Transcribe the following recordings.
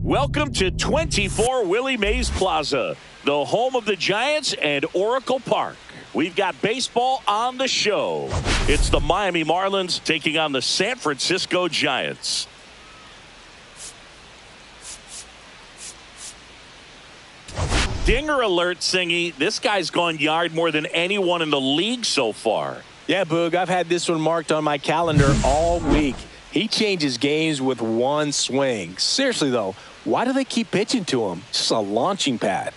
Welcome to 24 Willie Mays Plaza, the home of the Giants and Oracle Park. We've got baseball on the show. It's the Miami Marlins taking on the San Francisco Giants. Dinger alert, Singy. This guy's gone yard more than anyone in the league so far. Yeah, Boog, I've had this one marked on my calendar all week. He changes games with one swing. Seriously, though, why do they keep pitching to him? It's just a launching pad.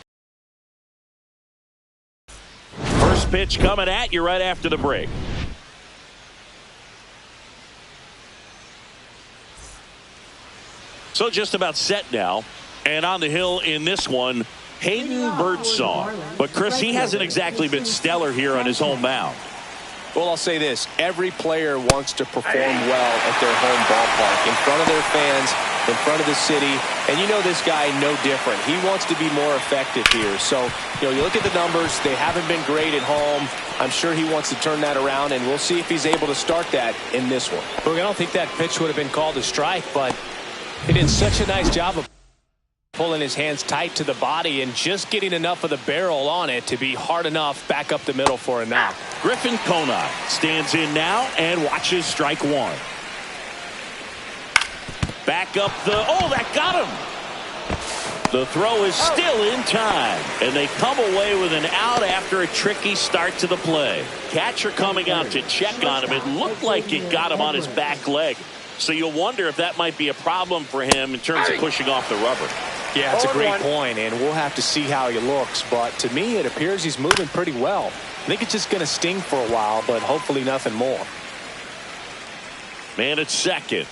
First pitch coming at you right after the break. So just about set now. And on the hill in this one, Hayden Birdsong. But, Chris, he hasn't exactly been stellar here on his home mound. Well, I'll say this. Every player wants to perform well at their home ballpark, in front of their fans, in front of the city. And you know this guy no different. He wants to be more effective here. So, you look at the numbers. They haven't been great at home. I'm sure he wants to turn that around, and we'll see if he's able to start that in this one. Look, I don't think that pitch would have been called a strike, but he did such a nice job of pulling his hands tight to the body and just getting enough of the barrel on it to be hard enough back up the middle for a knock. Griffin Conine stands in now and watches strike one. Back up that got him. The throw is still in time, and they come away with an out after a tricky start to the play. Catcher coming out to check on him. It looked like it got him on his back leg. So you'll wonder if that might be a problem for him in terms of pushing off the rubber. Yeah, it's a great point, and we'll have to see how he looks. But to me, it appears he's moving pretty well. I think it's just going to sting for a while, but hopefully nothing more. Man at second.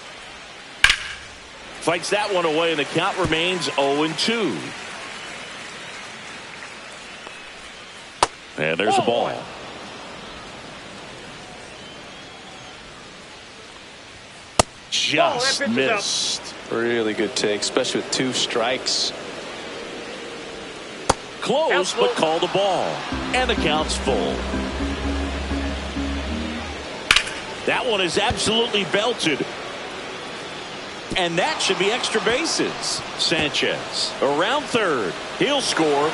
Fights that one away, and the count remains 0-2. And there's a ball. Just missed. Really good take, especially with two strikes. Close, but called a ball. And the count's full. That one is absolutely belted. And that should be extra bases. Sanchez around third. He'll score.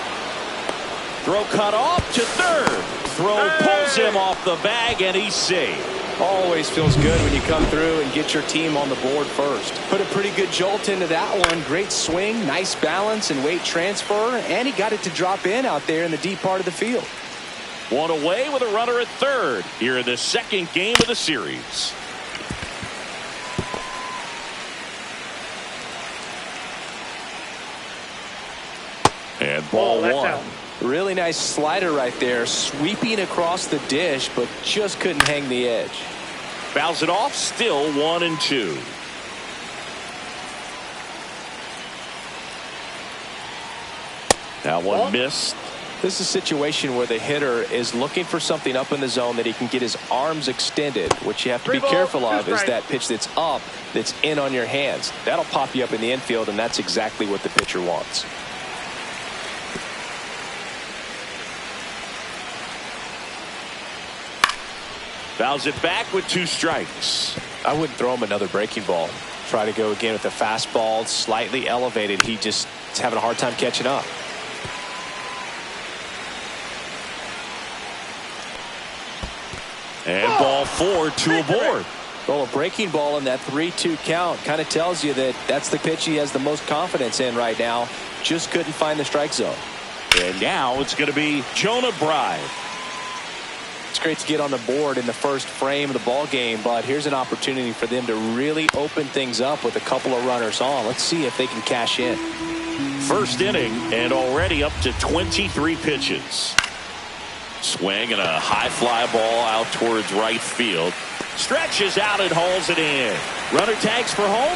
Throw cut off to third. Throw pulls him off the bag, and he's safe. Always feels good when you come through and get your team on the board first. Put a pretty good jolt into that one. Great swing, nice balance and weight transfer, and he got it to drop in out there in the deep part of the field. One away with a runner at third here in the second game of the series. And ball one. Out. Really nice slider right there, sweeping across the dish, but just couldn't hang the edge. Fouls it off, still 1-2. That one missed. This is a situation where the hitter is looking for something up in the zone that he can get his arms extended. What you have to be careful of is that pitch that's up, that's in on your hands. That'll pop you up in the infield, and that's exactly what the pitcher wants. Fouls it back with two strikes. I wouldn't throw him another breaking ball. Try to go again with the fastball slightly elevated. He just is having a hard time catching up. And ball 4, 2 aboard. Well, a breaking ball in that 3-2 count kind of tells you that that's the pitch he has the most confidence in right now. Just couldn't find the strike zone. And now it's going to be Jonah Bride. It's great to get on the board in the first frame of the ball game, but here's an opportunity for them to really open things up with a couple of runners on. Let's see if they can cash in. First inning and already up to 23 pitches. Swing and a high fly ball out towards right field. Stretches out and hauls it in. Runner tags for home.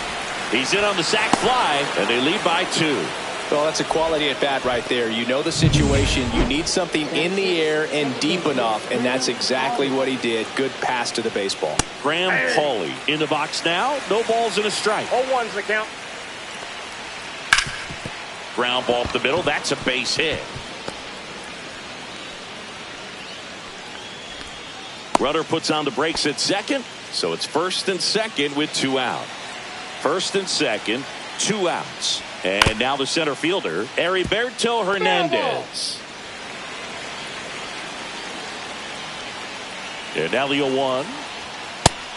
He's in on the sac fly, and they lead by 2. Well, that's a quality at bat right there. You know the situation. You need something in the air and deep enough, and that's exactly what he did. Good pass to the baseball. Graham Pauley in the box now. No balls and a strike. 0-1's the count. Ground ball up the middle. That's a base hit. Runner puts on the brakes at second, so it's first and second with 2 out. First and second, 2 outs. And now the center fielder, Heriberto Hernandez. And now the 0-1.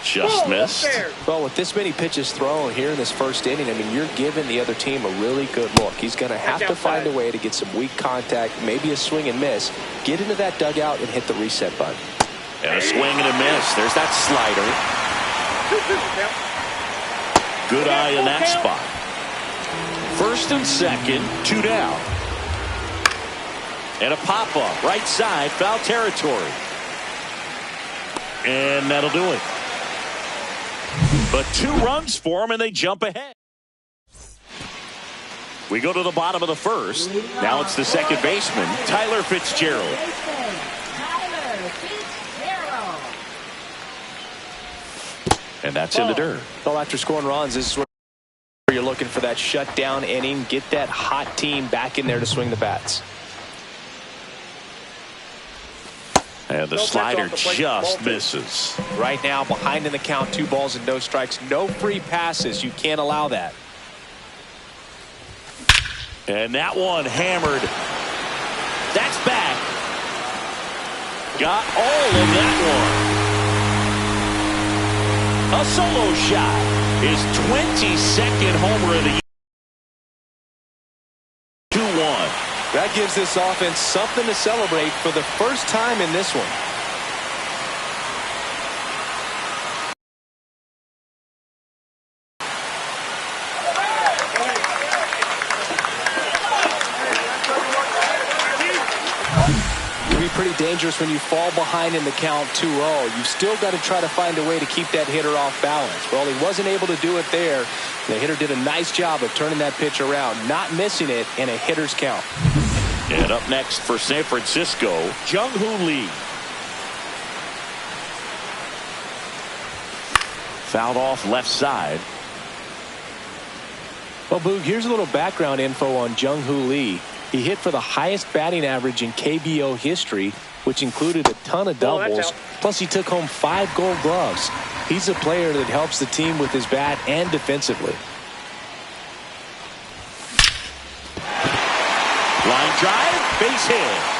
Just missed. Well, with this many pitches thrown here in this first inning, I mean, you're giving the other team a really good look. He's going to have to find a way to get some weak contact, maybe a swing and miss, get into that dugout and hit the reset button. And a swing and a miss. There's that slider. Good eye in that spot. First and second, 2 down. And a pop-up, right side, foul territory. And that'll do it. But 2 runs for him, and they jump ahead. We go to the bottom of the first. Now it's the second baseman, Tyler Fitzgerald. And that's in the dirt. Well, after scoring runs, this is where you're looking for that shutdown inning. Get that hot team back in there to swing the bats. And the slider just misses. Right now, behind in the count, 2 balls and no strikes. No free passes. You can't allow that. And that one hammered. That's back. Got all of that one. A solo shot. His 22nd homer of the year. 2-1. That gives this offense something to celebrate for the first time in this one. Pretty dangerous when you fall behind in the count 2-0. You've still got to try to find a way to keep that hitter off balance. Well, he wasn't able to do it there. The hitter did a nice job of turning that pitch around, not missing it in a hitter's count. And up next for San Francisco, Jung-Hoo Lee. Fouled off left side. Well, Boog, here's a little background info on Jung-Hoo Lee. He hit for the highest batting average in KBO history, which included a ton of doubles. Plus, he took home 5 gold gloves. He's a player that helps the team with his bat and defensively. Line drive, base hit.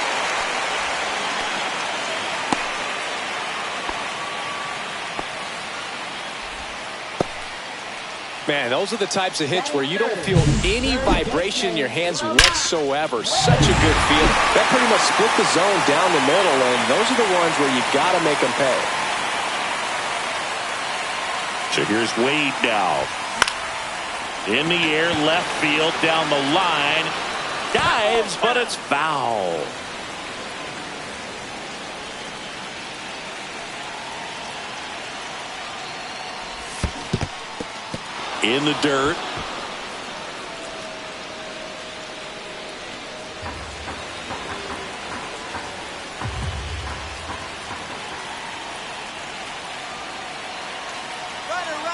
Man, those are the types of hits where you don't feel any vibration in your hands whatsoever. Such a good feel. That pretty much split the zone down the middle, and those are the ones where you got to make them pay. So here's Wade now. In the air, left field, down the line. Dives, but it's foul. In the dirt.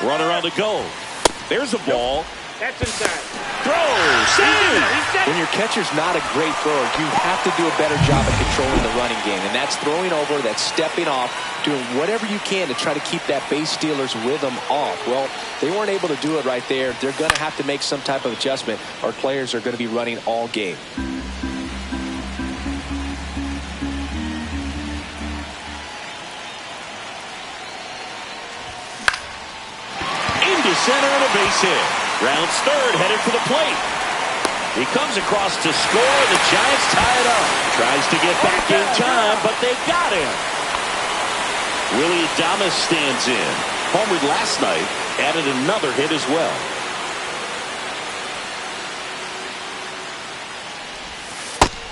Runner on the go. There's a ball. That's inside. Throws in. When your catcher's not a great thrower, you have to do a better job of controlling the running game. And that's throwing over, that's stepping off, doing whatever you can to try to keep that base stealer's rhythm off. Well, they weren't able to do it right there. They're going to have to make some type of adjustment. Our players are going to be running all game. Into center and a base hit. Rounds third, headed for the plate. He comes across to score. The Giants tie it up. Tries to get back in time, but they got him. Willie Adames stands in. Homered last night. Added another hit as well.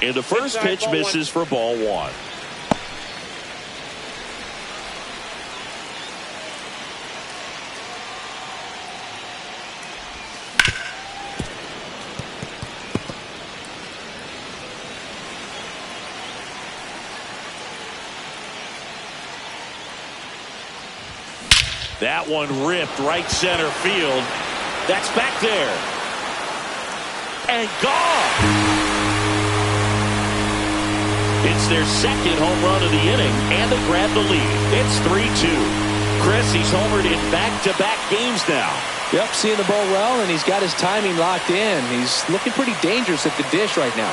And the first pitch misses for ball one. That one ripped right center field. That's back there. And gone. It's their second home run of the inning, and they grab the lead. It's 3-2. Chris, he's homered in back-to-back games now. Yep, seeing the ball well, and he's got his timing locked in. He's looking pretty dangerous at the dish right now.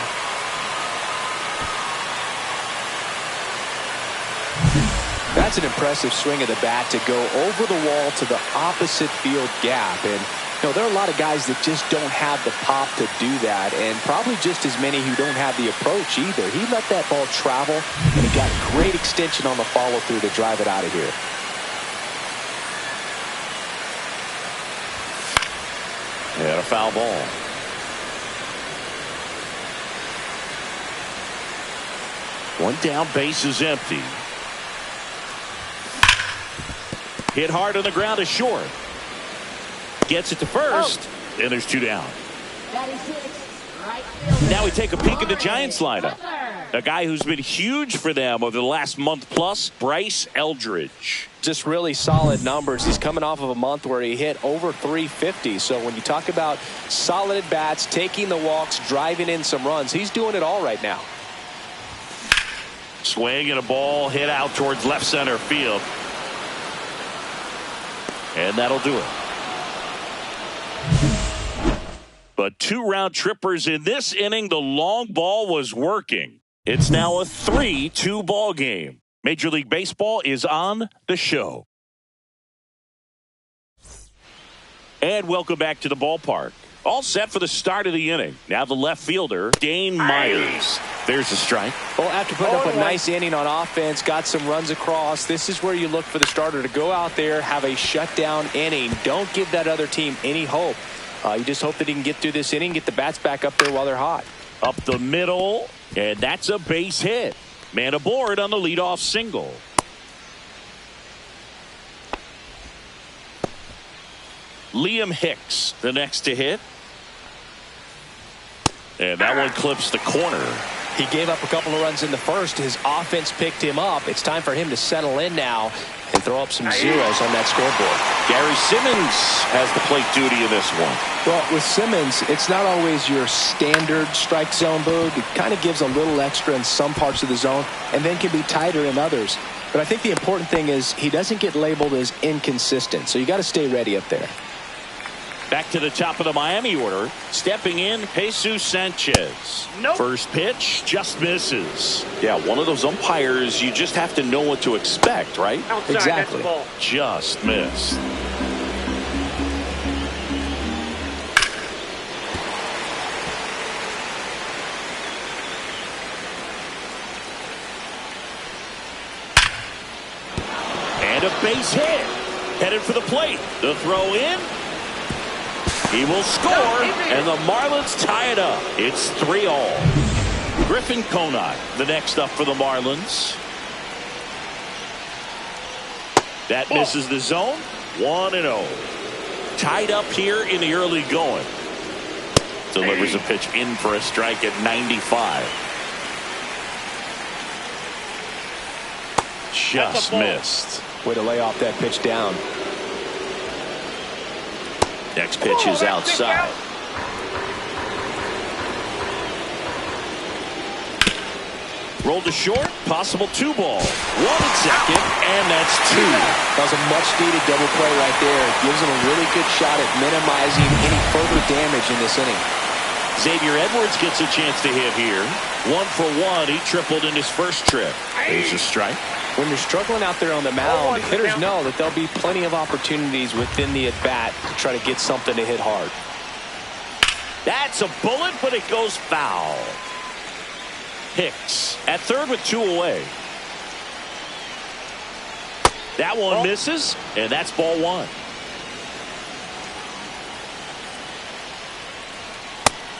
That's an impressive swing of the bat to go over the wall to the opposite field gap. And there are a lot of guys that just don't have the pop to do that, and probably just as many who don't have the approach either. He let that ball travel, and he got great extension on the follow-through to drive it out of here. And a foul ball. One down, base is empty. Hit hard on the ground is short. Gets it to first, and there's two down. Now we take a peek at the Giants lineup. A guy who's been huge for them over the last month plus, Bryce Eldridge. Just really solid numbers. He's coming off of a month where he hit over 350. So when you talk about solid at bats, taking the walks, driving in some runs, he's doing it all right now. Swing and a ball hit out towards left center field. And that'll do it. But two round trippers in this inning. The long ball was working. It's now a 3-2 ball game. Major League Baseball is on the show. And welcome back to the ballpark. All set for the start of the inning. Now the left fielder, Dane Myers. There's a strike. Well, after putting up a nice inning on offense, got some runs across, this is where you look for the starter to go out there, have a shutdown inning. Don't give that other team any hope. You just hope that he can get through this inning, get the bats back up there while they're hot. Up the middle, and that's a base hit. Man aboard on the leadoff single. Liam Hicks, the next to hit. And that one clips the corner. He gave up a couple of runs in the first. His offense picked him up. It's time for him to settle in now and throw up some zeros on that scoreboard. Gary Simmons has the plate duty in this one. Well, with Simmons, it's not always your standard strike zone, Boog. It kind of gives a little extra in some parts of the zone and then can be tighter in others. But I think the important thing is he doesn't get labeled as inconsistent, so you got to stay ready up there. Back to the top of the Miami order. Stepping in, Jesus Sanchez. Nope. First pitch, just misses. Yeah, one of those umpires, you just have to know what to expect, right? Outside, exactly. That's the ball. Just missed. And a base hit. Headed for the plate. The throw in. He will score, and the Marlins tie it up. It's 3-all. Griffin Conant, the next up for the Marlins. That misses the zone. 1-0. Tied up here in the early going. Delivers a pitch in for a strike at 95. Just missed. Way to lay off that pitch down. Next pitch is outside. Rolled to short, possible 2 ball. 1 and second, and that's 2. That was a much-needed double play right there. It gives him a really good shot at minimizing any further damage in this inning. Xavier Edwards gets a chance to hit here. 1 for 1. He tripled in his first trip. There's a strike. When you're struggling out there on the mound, hitters know that there'll be plenty of opportunities within the at-bat to try to get something to hit hard. That's a bullet, but it goes foul. Hicks at third with 2 away. That one misses, and that's ball 1.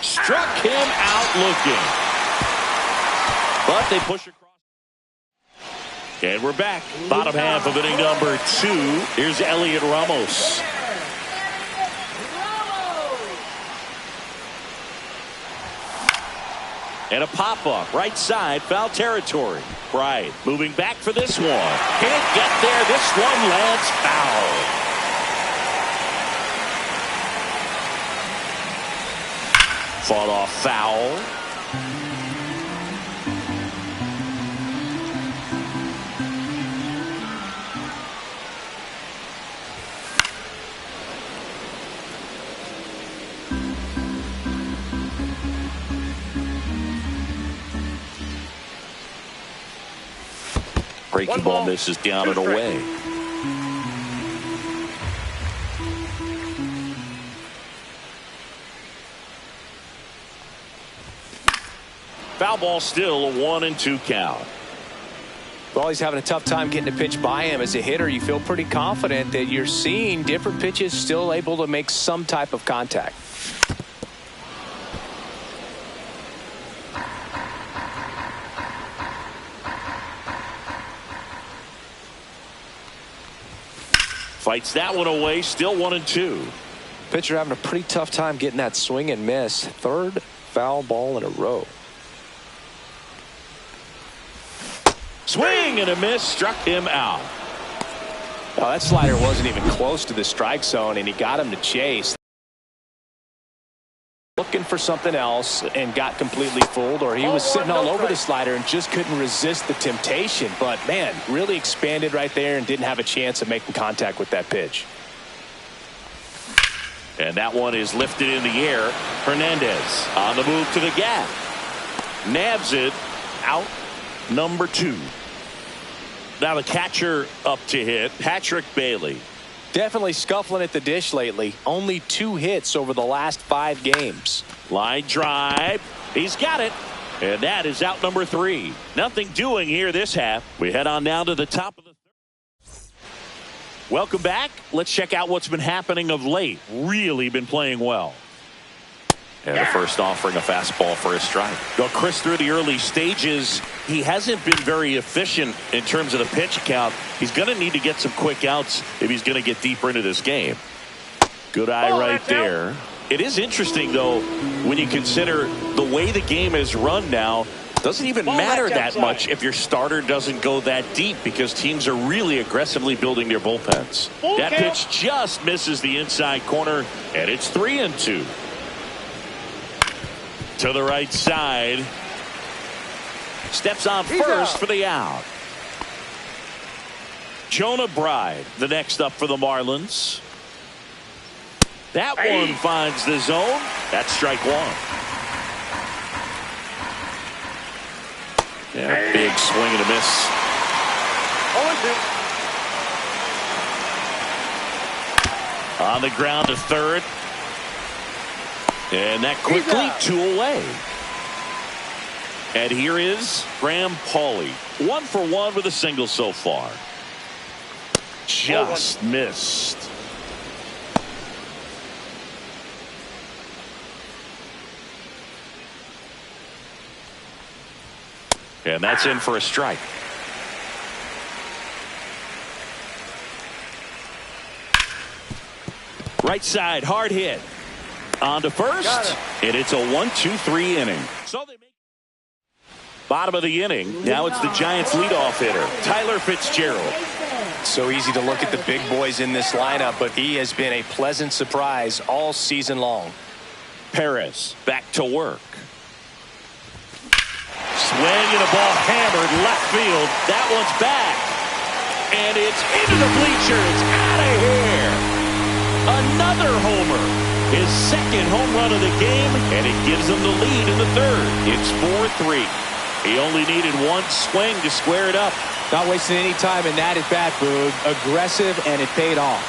Struck him out looking. But they push across. And we're back. Bottom half of inning number 2. Here's Elliot Ramos. And a pop-up, right side, foul territory. Bryant moving back for this one. Can't get there. This one lands foul. Fought off foul. Breaking ball misses down and away. Foul ball still, a 1 and 2 count. Well, he's having a tough time getting a pitch by him. As a hitter, you feel pretty confident that you're seeing different pitches still able to make some type of contact. Fights that one away, still 1 and 2. Pitcher having a pretty tough time getting that swing and miss. Third foul ball in a row. Swing and a miss, struck him out. Well, that slider wasn't even close to the strike zone, and he got him to chase. Looking for something else and got completely fooled, or he was sitting all over the slider and just couldn't resist the temptation. But, man, really expanded right there and didn't have a chance of making contact with that pitch. And that one is lifted in the air. Hernandez on the move to the gap. Nabs it out, number 2. Now the catcher up to hit, Patrick Bailey. Definitely scuffling at the dish lately. Only 2 hits over the last 5 games. Line drive. He's got it. And that is out number 3. Nothing doing here this half. We head on down to the top of the third. Welcome back. Let's check out what's been happening of late. Really been playing well. And the first offering a fastball for a strike. Well, Chris, through the early stages, he hasn't been very efficient in terms of the pitch count. He's going to need to get some quick outs if he's going to get deeper into this game. Good eye right there. It is interesting, though, when you consider the way the game is run now. Doesn't even matter that much if your starter doesn't go that deep, because teams are really aggressively building their bullpens. That pitch just misses the inside corner, and it's 3 and 2. To the right side. Steps on first for the out. Jonah Bride, the next up for the Marlins. That one finds the zone. That's strike 1. Yeah, big swing and a miss. 0-2. On the ground to third. And that quickly 2 away. And here is Graham Pauley. 1 for 1 with a single so far. Just missed. And that's in for a strike. Right side, hard hit. On to first, and it's a 1-2-3 inning. So they make bottom of the inning. Now it's the Giants leadoff hitter, Tyler Fitzgerald. So easy to look at the big boys in this lineup, but he has been a pleasant surprise all season long. Perez back to work. Swing and a ball hammered left field. That one's back. And it's into the bleachers. Out of here. Another homer. His second home run of the game, and it gives them the lead in the third. It's 4-3. He only needed one swing to square it up. Not wasting any time in that at bat, Boog. Aggressive, and it paid off.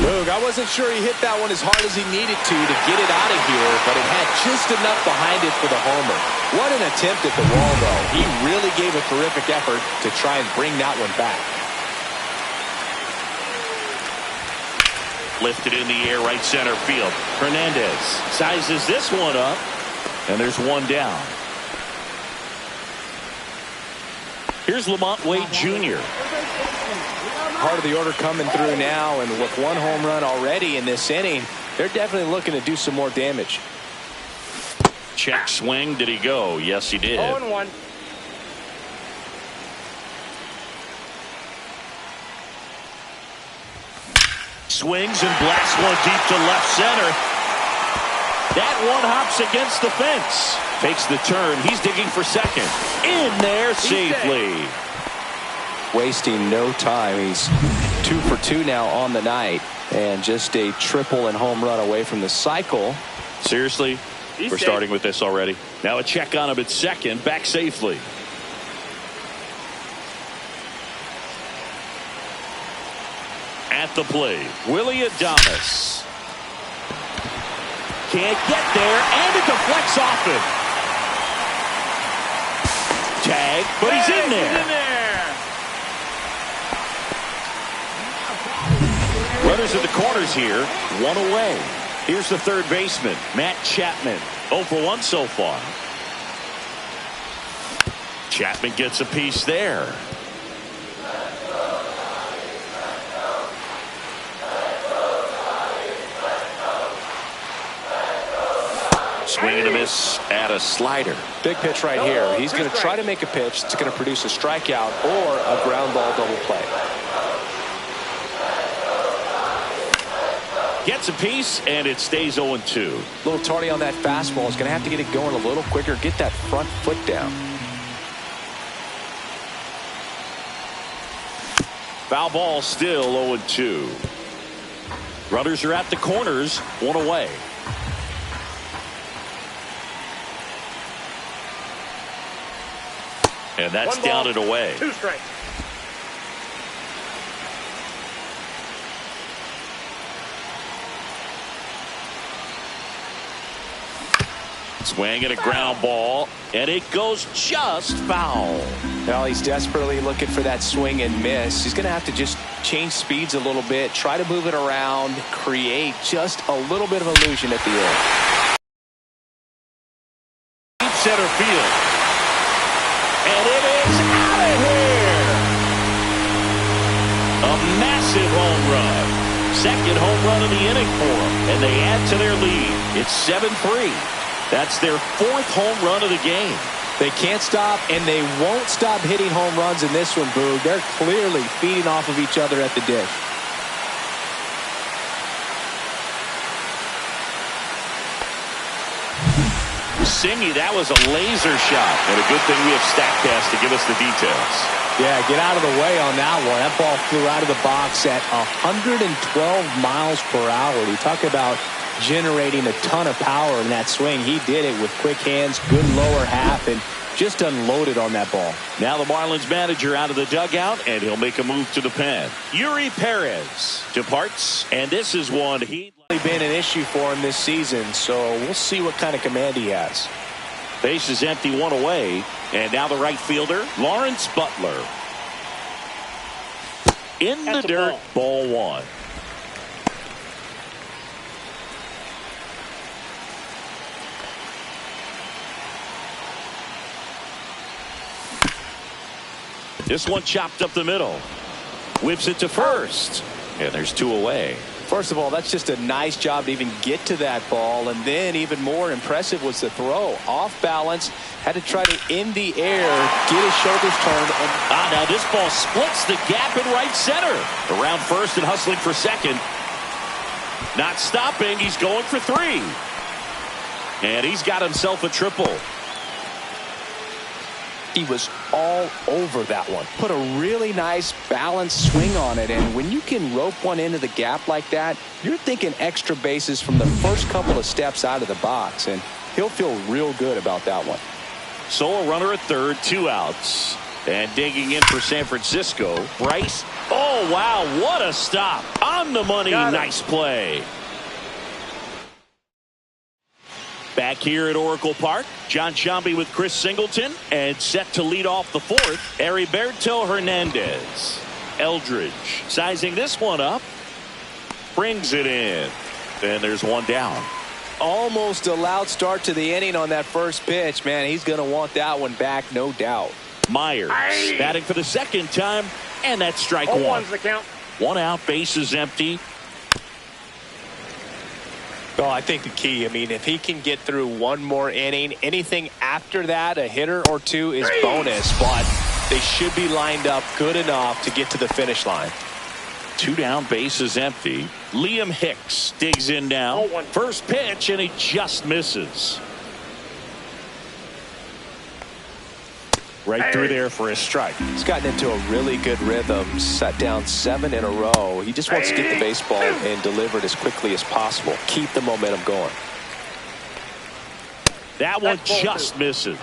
Boog, I wasn't sure he hit that one as hard as he needed to get it out of here, but it had just enough behind it for the homer. What an attempt at the wall, though. He really gave a terrific effort to try and bring that one back. Lifted in the air, right center field. Hernandez sizes this one up, and there's one down. Here's Lamont Wade Jr. Part of the order coming through now, and with one home run already in this inning, they're definitely looking to do some more damage. Check swing. Did he go? Yes, he did. 0-1. Swings and blasts one deep to left center. That one hops against the fence. Takes the turn. He's digging for second. In there safely. Wasting no time. He's 2 for 2 now on the night, and just a triple and home run away from the cycle. Seriously? We're starting with this already. Now a check on him at second. Back safely. At the plate, Willie Adames. Can't get there, and it deflects off it. Tag, but he's in there. Runners at the corners here, one away. Here's the third baseman, Matt Chapman. 0 for 1 so far. Chapman gets a piece there. Swing and a miss at a slider. Big pitch right here. He's going to try to make a pitch that's going to produce a strikeout or a ground ball double play. Gets a piece, and it stays 0-2. A little tardy on that fastball. Is going to have to get it going a little quicker. Get that front foot down. Foul ball, still 0-2. Runners are at the corners, one away. And that's down and away. 2 strikes. Swing and a ground ball, and it goes just foul. Well, he's desperately looking for that swing and miss. He's going to have to just change speeds a little bit, try to move it around, create just a little bit of illusion at the end. Deep center field. And it is out of here. A massive home run. Second home run of the inning for them, and they add to their lead. It's 7-3. That's their 4th home run of the game. They can't stop, and they won't stop hitting home runs in this one, Boog. They're clearly feeding off of each other at the dish. Singy, that was a laser shot. And a good thing we have StatCast to give us the details. Yeah, get out of the way on that one. That ball flew out of the box at 112 miles per hour. You talk about generating a ton of power in that swing. He did it with quick hands, good lower half, and just unloaded on that ball. Now the Marlins manager out of the dugout, and he'll make a move to the pen. Yuri Perez departs, and this is one he'd Been an issue for him this season, so we'll see what kind of command he has. Base is empty, one away, and now the right fielder, Lawrence Butler. In the dirt, ball 1. This one chopped up the middle. Whips it to first. And there's 2 away. First of all, that's just a nice job to even get to that ball, and then even more impressive was the throw. Off balance, had to try to in the air, get his shoulders turned. Now this ball splits the gap in right center. Around first and hustling for second. Not stopping, he's going for 3. And he's got himself a triple. He was all over that one. Put a really nice balanced swing on it, and when you can rope one into the gap like that, you're thinking extra bases from the first couple of steps out of the box, and he'll feel real good about that one. So a runner at third, 2 outs. And digging in for San Francisco, Bryce. Oh, wow, what a stop. On the money, nice play. Back here at Oracle Park, John Sciambi with Chris Singleton, and set to lead off the 4th, Heriberto Hernandez. Eldridge sizing this one up, brings it in, and there's one down. Almost a loud start to the inning on that first pitch. Man, he's going to want that one back, no doubt. Myers batting for the second time, and that's strike 1. 0-1's the count. 1 out, bases empty. Well, I think the key, if he can get through one more inning, anything after that, a hitter or 2 is bonus, but they should be lined up good enough to get to the finish line. 2 down, bases empty. Liam Hicks digs in now. First pitch, and he just misses. Right through there for a strike. He's gotten into a really good rhythm, set down 7 in a row. He just wants to get the baseball and deliver it as quickly as possible. Keep the momentum going. That one just misses.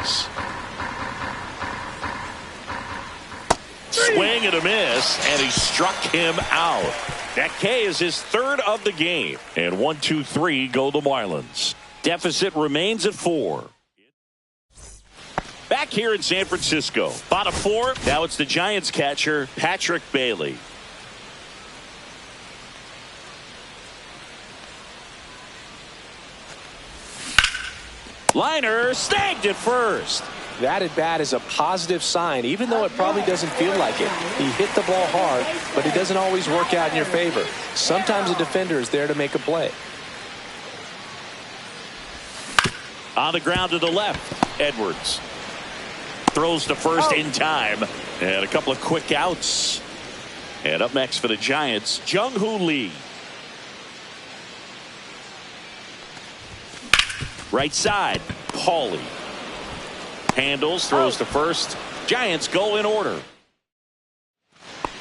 Swing and a miss, and he struck him out. That K is his 3rd of the game. And 1, 2, 3 go the Marlins. Deficit remains at 4. Back here in San Francisco, bottom 4. Now it's the Giants catcher, Patrick Bailey. Liner snagged at first. That at bat is a positive sign, even though it probably doesn't feel like it. He hit the ball hard, but it doesn't always work out in your favor. Sometimes a defender is there to make a play. On the ground to the left, Edwards. Throws to first in time, and a couple of quick outs. And up next for the Giants, Jung-Hoo Lee. Right side, Paulie. Handles, throws to first. Giants go in order.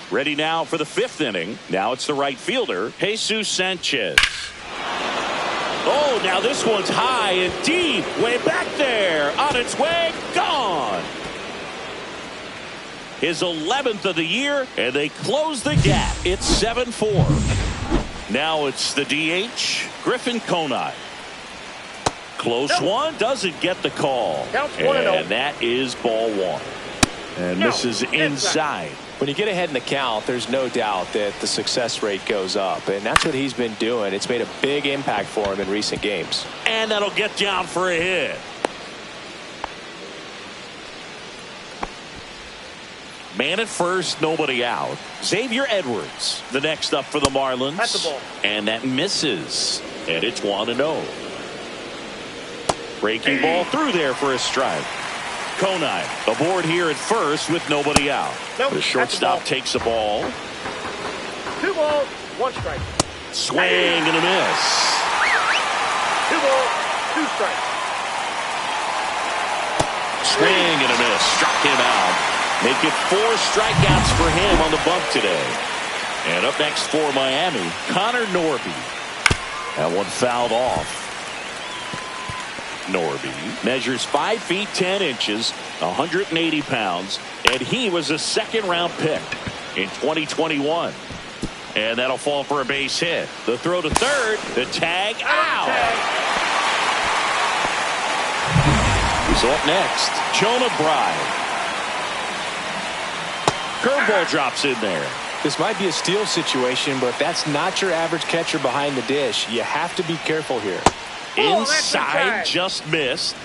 Ready now for the 5th inning. Now it's the right fielder, Jesus Sanchez. Oh, now this one's high and deep, way back there, on its way, gone. His 11th of the year, and they close the gap. It's 7-4. Now it's the DH, Griffin Conine. Close one, doesn't get the call. And that is ball 1. And misses inside. When you get ahead in the count, there's no doubt that the success rate goes up, and that's what he's been doing. It's made a big impact for him in recent games. And that'll get down for a hit. Man at first, nobody out. Xavier Edwards, the next up for the Marlins. That's the ball. And that misses. And it's 1-0. Breaking ball through there for a strike. Conine aboard here at first with nobody out. Nope, the shortstop takes the ball. 2 balls, 1 strike. Swing and a miss. 2 balls, 2 strikes. Swing and a miss. Struck him out. Make it 4 strikeouts for him on the bump today. And up next for Miami, Connor Norby. That one fouled off. Norby measures 5 feet 10 inches, 180 pounds, and he was a 2nd-round pick in 2021. And that'll fall for a base hit. The throw to third, the tag out. So up next, Jonah Bride. Curveball drops in there. This might be a steal situation, but that's not your average catcher behind the dish. You have to be careful here. Inside, just missed.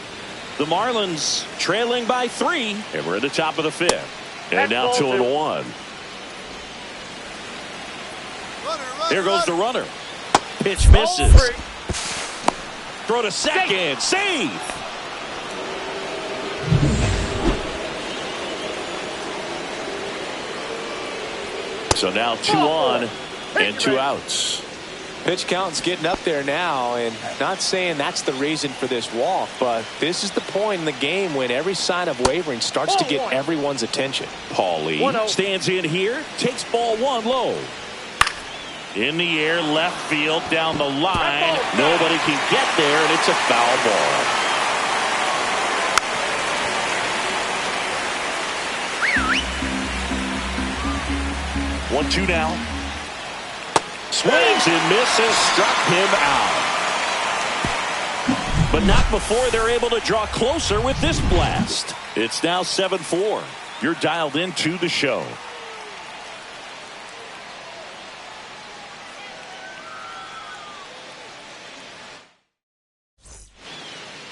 The Marlins trailing by 3, and we're at the top of the 5th. And now 2-1. There goes the runner. Pitch misses. Throw to second. Save. So now 2 on and 2 outs. Pitch count's getting up there now, and not saying that's the reason for this walk, but this is the point in the game when every sign of wavering starts to get everyone's attention. Paulie stands in here, takes ball 1 low. In the air, left field, down the line. Nobody can get there, and it's a foul ball. One-two now. Swings and misses, struck him out. But not before they're able to draw closer with this blast. It's now 7-4. You're dialed into the show.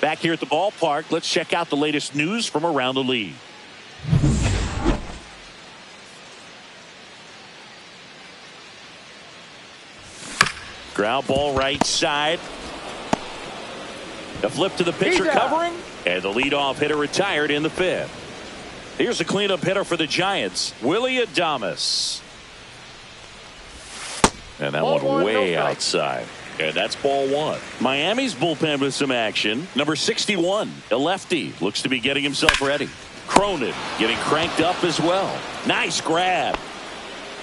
Back here at the ballpark, let's check out the latest news from around the league. Ground ball right side. A flip to the pitcher covering. And the leadoff hitter retired in the 5th. Here's a cleanup hitter for the Giants, Willie Adames. And that one way outside. And that's ball 1. Miami's bullpen with some action. Number 61, a lefty, looks to be getting himself ready. Cronin getting cranked up as well. Nice grab.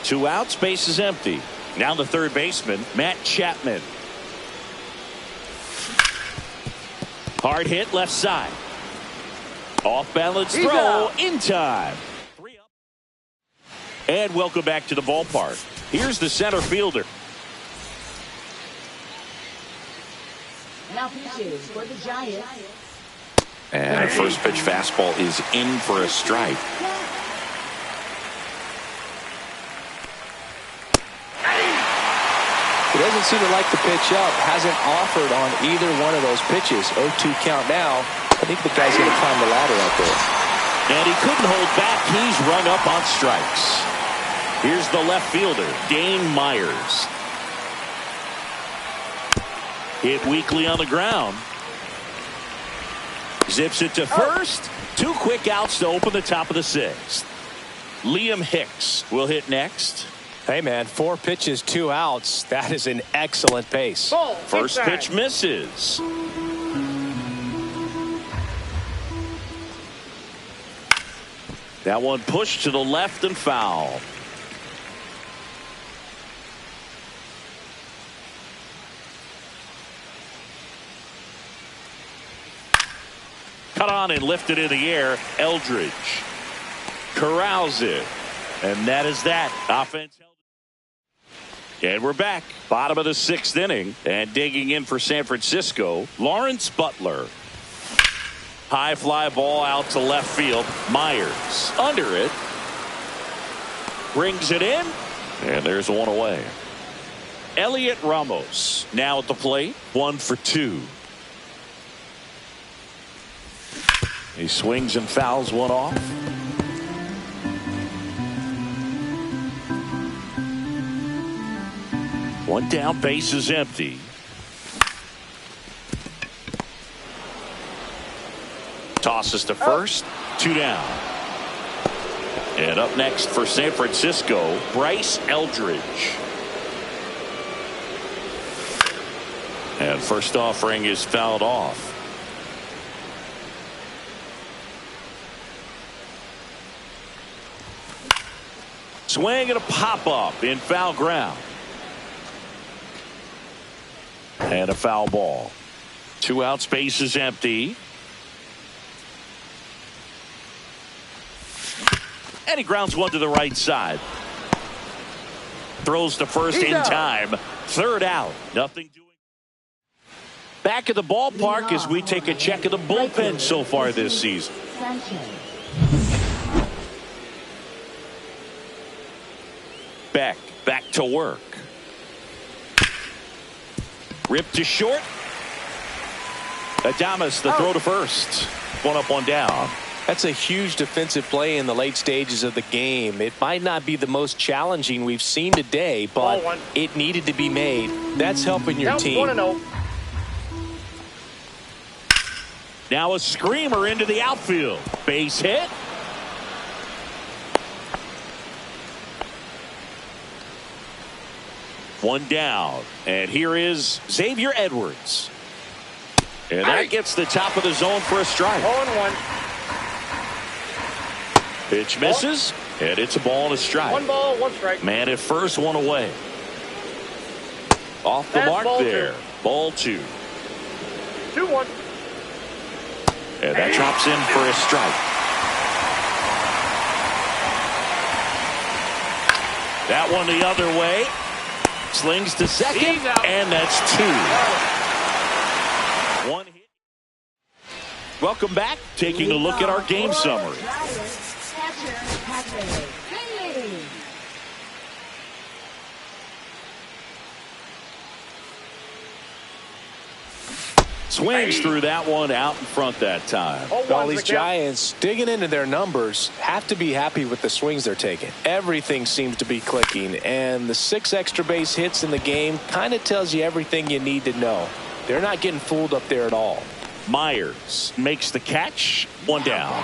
2 outs, base is empty. Now the third baseman, Matt Chapman. Hard hit left side. Off balance throw in time. 3 up. And welcome back to the ballpark. Here's the center fielder. Now pitches for the Giants. And a first pitch fastball is in for a strike. He doesn't seem to like the pitch up. Hasn't offered on either one of those pitches. 0-2 count now. I think the guy's going to climb the ladder out there. And he couldn't hold back. He's rung up on strikes. Here's the left fielder, Dane Myers. Hit weakly on the ground. Zips it to first. 2 quick outs to open the top of the 6th. Liam Hicks will hit next. Hey, man, 4 pitches, 2 outs. That is an excellent pace. First pitch misses. That one pushed to the left and foul. Cut on and lifted in the air. Eldridge corrals it. And that is that. Offense. And we're back. Bottom of the 6th inning. And digging in for San Francisco, Lawrence Butler. High fly ball out to left field. Myers under it. Brings it in. And there's one away. Elliot Ramos now at the plate. 1 for 2. He swings and fouls one off. One down, base is empty. Tosses to first, 2 down. And up next for San Francisco, Bryce Eldridge. And first offering is fouled off. Swing and a pop-up in foul ground. And a foul ball. 2 outs, base is empty. And he grounds one to the right side. Throws to first in time. 3rd out. Nothing doing. Back at the ballpark as we take a check of the bullpen so far this season. Beck back to work. Ripped to short. Adames the throw to first. 1 up, 1 down. That's a huge defensive play in the late stages of the game. It might not be the most challenging we've seen today, but it needed to be made. That's helping your team. 1-0. Now a screamer into the outfield. Base hit. One down. And here is Xavier Edwards. And that gets the top of the zone for a strike. 0-1. Pitch misses, and it's a ball and a strike. 1 ball, 1 strike. Man at first, 1 away. Off the mark there. Ball 2. 2-1. And that drops in for a strike. That one the other way. Slings to second, and that's 2. 1 hit. Welcome back. Taking a look at our game summary. Swings through that one out in front that time. All these Giants digging into their numbers have to be happy with the swings they're taking. Everything seems to be clicking, and the 6 extra base hits in the game kind of tells you everything you need to know. They're not getting fooled up there at all. Myers makes the catch. 1 down.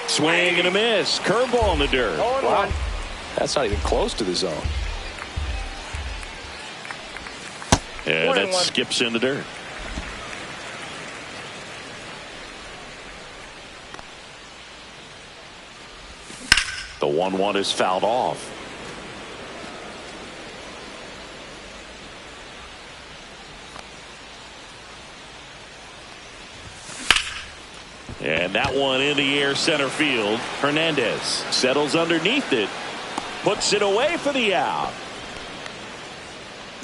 Swing and a miss. Curveball in the dirt. 0-1. Wow. That's not even close to the zone. And that skips in the dirt. The 1-1 is fouled off. And that one in the air center field. Hernandez settles underneath it. Puts it away for the out.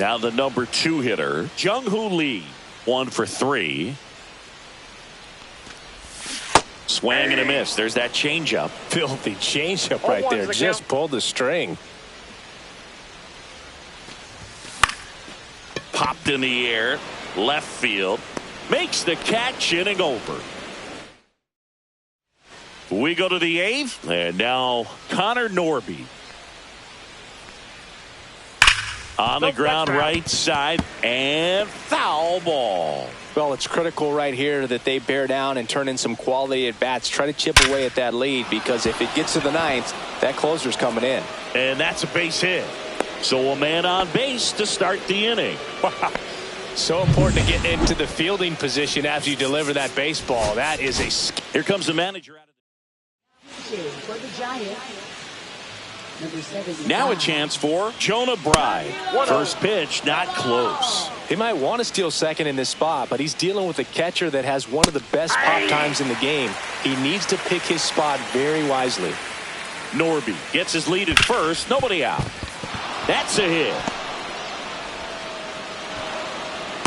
Now the number 2 hitter, Jung-Hoo Lee. 1 for 3. Swing and a miss. There's that changeup. Filthy changeup right there. Just pulled the string. Popped in the air. Left field. Makes the catch, inning over. We go to the 8th, and now Connor Norby. On the ground right side, and foul ball. Well, it's critical right here that they bear down and turn in some quality at bats. Try to chip away at that lead, because if it gets to the 9th, that closer's coming in. And that's a base hit. So a man on base to start the inning. So important to get into the fielding position after you deliver that baseball. That is a... Here comes the manager out of For the Giants, number 75. Now a chance for Jonah Bride. First pitch, not close. He might want to steal second in this spot, but he's dealing with a catcher that has one of the best pop times in the game. He needs to pick his spot very wisely. Norby gets his lead at first. Nobody out. That's a hit.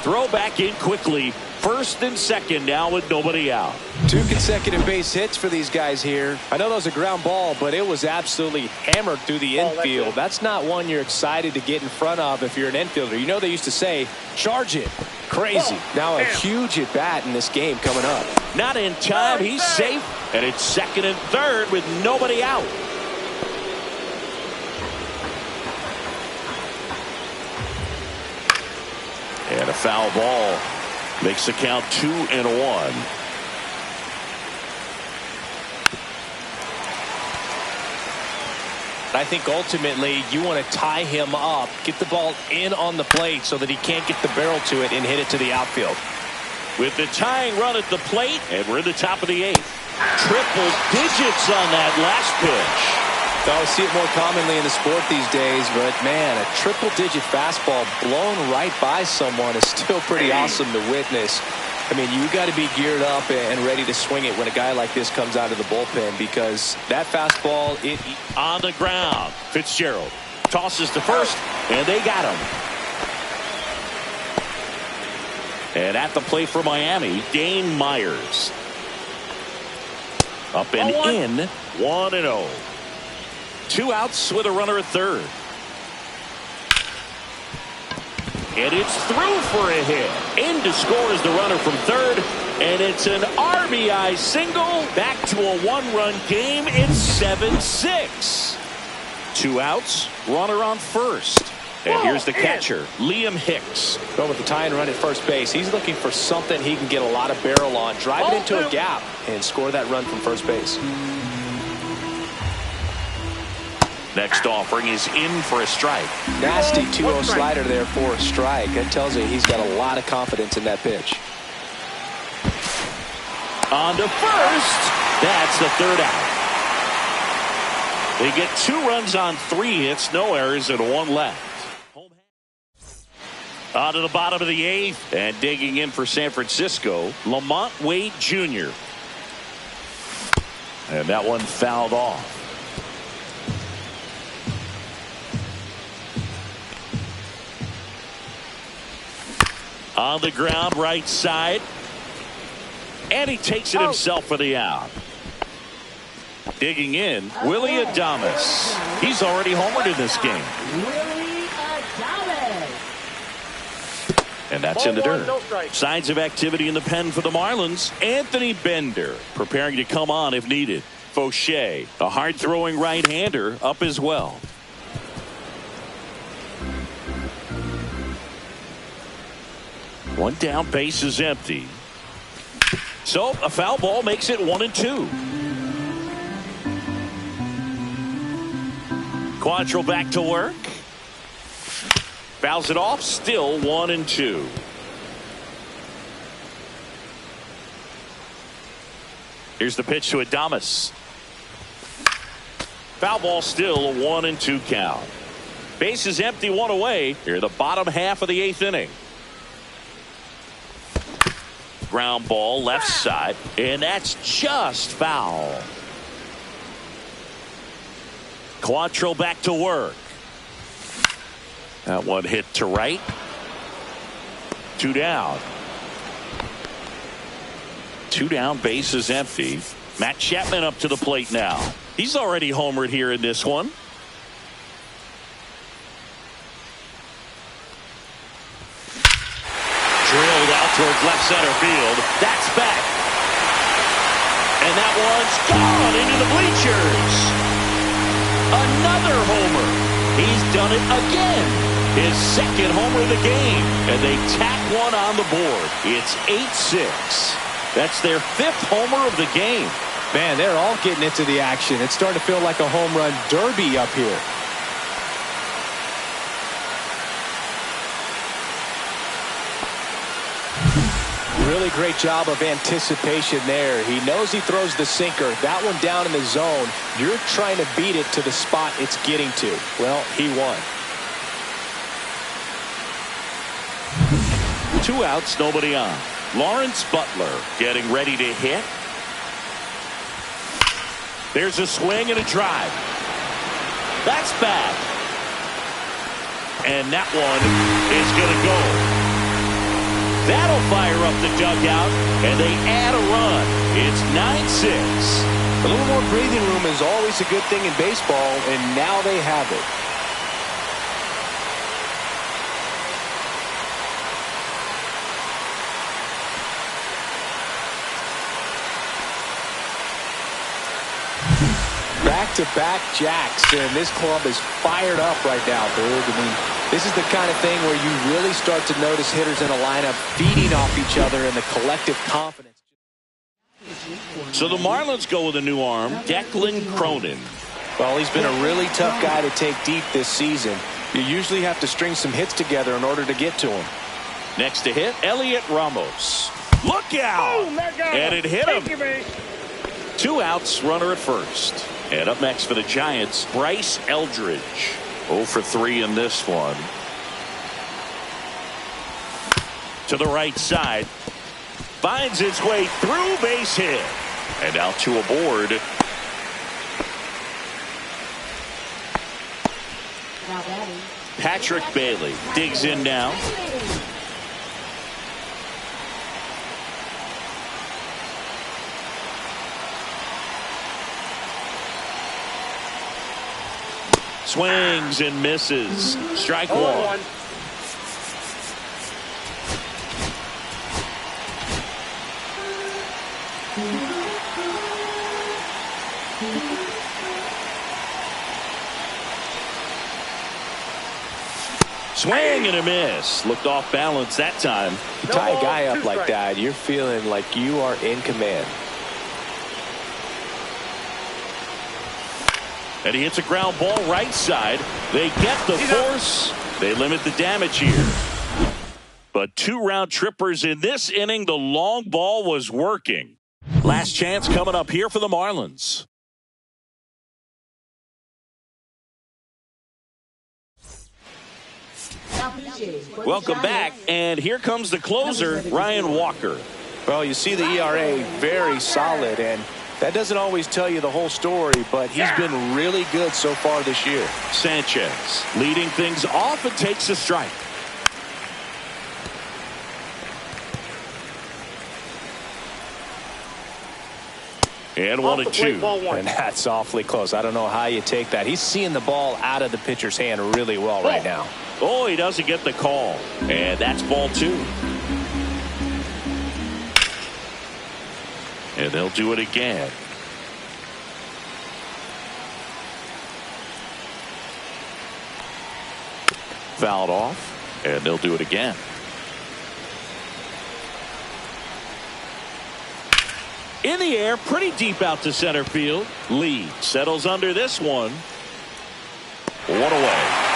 Throw back in quickly. First and second now with nobody out. 2 consecutive base hits for these guys here. I know that was a ground ball, but it was absolutely hammered through the infield. That's not one you're excited to get in front of if you're an infielder. You know they used to say, charge it. Crazy. Now a huge at bat in this game coming up. Not in time. He's safe. And it's second and third with nobody out. And a foul ball. Makes the count 2-1. I think ultimately you want to tie him up, get the ball in on the plate so that he can't get the barrel to it and hit it to the outfield. With the tying run at the plate, and we're in the top of the 8th. Triple digits on that last pitch. I see it more commonly in the sport these days, but man, a triple-digit fastball blown right by someone is still pretty awesome to witness. I mean, you got to be geared up and ready to swing it when a guy like this comes out of the bullpen, because that fastball, on the ground. Fitzgerald tosses to first, and they got him. And at the plate for Miami, Dane Myers. Up and in, 1-0. 2 outs with a runner at third. And it's through for a hit. In to score is the runner from third. And it's an RBI single. Back to a 1-run game. It's 7-6. 2 outs, runner on first. And here's the catcher, Liam Hicks. Go with the tying run at first base. He's looking for something he can get a lot of barrel on. Drive it into a gap and score that run from first base. Next offering is in for a strike. Nasty 2-0 slider there for a strike. That tells you he's got a lot of confidence in that pitch. On to first. That's the third out. They get 2 runs on 3 hits, no errors, and 1 left. On to the bottom of the 8th, and digging in for San Francisco, Lamont Wade Jr. And that one fouled off. On the ground, right side. And he takes it himself for the out. Digging in, Willie Adames. He's already homered in this game. Willie Adames. And that's in the dirt. Signs of activity in the pen for the Marlins. Anthony Bender preparing to come on if needed. Fauché, a hard-throwing right-hander, up as well. One down, base is empty. So a foul ball makes it 1-2. Quantrill back to work. Fouls it off, still 1-2. Here's the pitch to Adames. Foul ball, still a 1-2 count. Base is empty, 1 away. Here the bottom half of the 8th inning. Ground ball left side, and that's just foul. Quantrill back to work. That one hit to right. 2 down. 2 down, base is empty. Matt Chapman up to the plate now. He's already homered here in this one. Drilled out towards left center field. That's back. And that one's gone into the bleachers. Another homer. He's done it again. His 2nd homer of the game. And they tack one on the board. It's 8-6. That's their 5th homer of the game. Man, they're all getting into the action. It's starting to feel like a home run derby up here. Really great job of anticipation there. He knows he throws the sinker. That one down in the zone. You're trying to beat it to the spot it's getting to. Well, he won. 2 outs, nobody on. Lawrence Butler getting ready to hit. There's a swing and a drive. That's bad. And that one is going to go. That'll fire up the dugout, and they add a run. It's 9-6. A little more breathing room is always a good thing in baseball, and now they have it. Back-to-back jacks, and this club is fired up right now, Boog. I mean, this is the kind of thing where you really start to notice hitters in a lineup feeding off each other and the collective confidence. So the Marlins go with a new arm, Declan Cronin. Well, he's been a really tough guy to take deep this season. You usually have to string some hits together in order to get to him. Next to hit, Elliot Ramos. Look out! And it hit him. 2 outs, runner at first. And up next for the Giants, Bryce Eldridge. 0 for 3 in this one. To the right side. Finds his way through, base hit. And now 2 aboard. Patrick Bailey digs in now. Swings and misses. Strike one. Swing and a miss. Looked off balance that time. You tie a guy up like that, you're feeling like you are in command. And he hits a ground ball right side. They get the force. They limit the damage here. But 2 round trippers in this inning. The long ball was working. Last chance coming up here for the Marlins. Welcome back, and here comes the closer, Ryan Walker. Well, you see the ERA very solid, and that doesn't always tell you the whole story, but he's been really good so far this year. Sanchez leading things off and takes a strike. And 1-2. And that's awfully close. I don't know how you take that. He's seeing the ball out of the pitcher's hand really well right now. Oh, he doesn't get the call. And that's ball 2. And they'll do it again. Fouled off. And they'll do it again. In the air, pretty deep out to center field. Lee settles under this one. 1 away.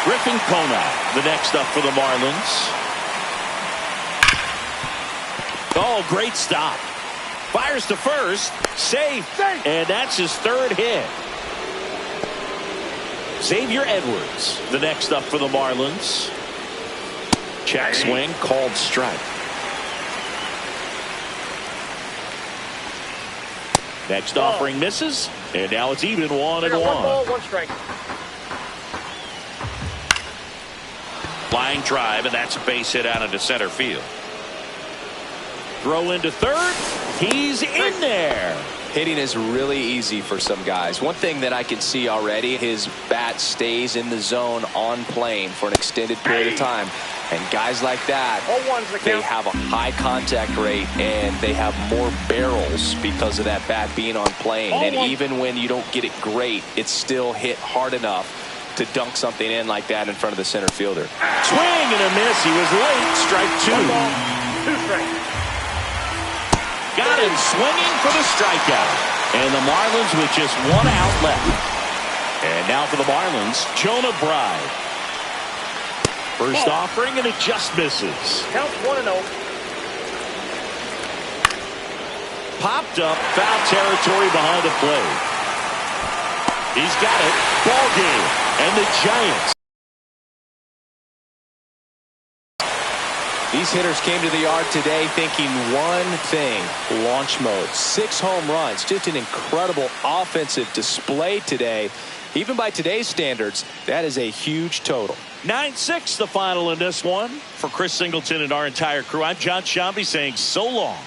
Griffin Kona, the next up for the Marlins. Oh, great stop. Fires to first. Safe. And that's his 3rd hit. Xavier Edwards, the next up for the Marlins. Check swing, called strike. Next offering misses, and now it's even 1-1. 1 ball, 1 strike. Flying drive, and that's a base hit out into center field. Throw into third. He's in there. Hitting is really easy for some guys. One thing that I can see already, his bat stays in the zone on plane for an extended period of time. And guys like that, they have a high contact rate and they have more barrels because of that bat being on plane. And even when you don't get it great, it's still hit hard enough to dunk something in like that in front of the center fielder. Swing and a miss. He was late. Strike 2. 2 strikes. Got him swinging for the strikeout. And the Marlins with just 1 out left. And now for the Marlins, Jonah Bride. First offering, and it just misses. Counts 1-0. Popped up, foul territory behind the plate. He's got it. Ball game. And the Giants. These hitters came to the yard today thinking one thing: launch mode. 6 home runs. Just an incredible offensive display today. Even by today's standards, that is a huge total. 9-6 the final in this one. For Chris Singleton and our entire crew, I'm John Shambi saying so long.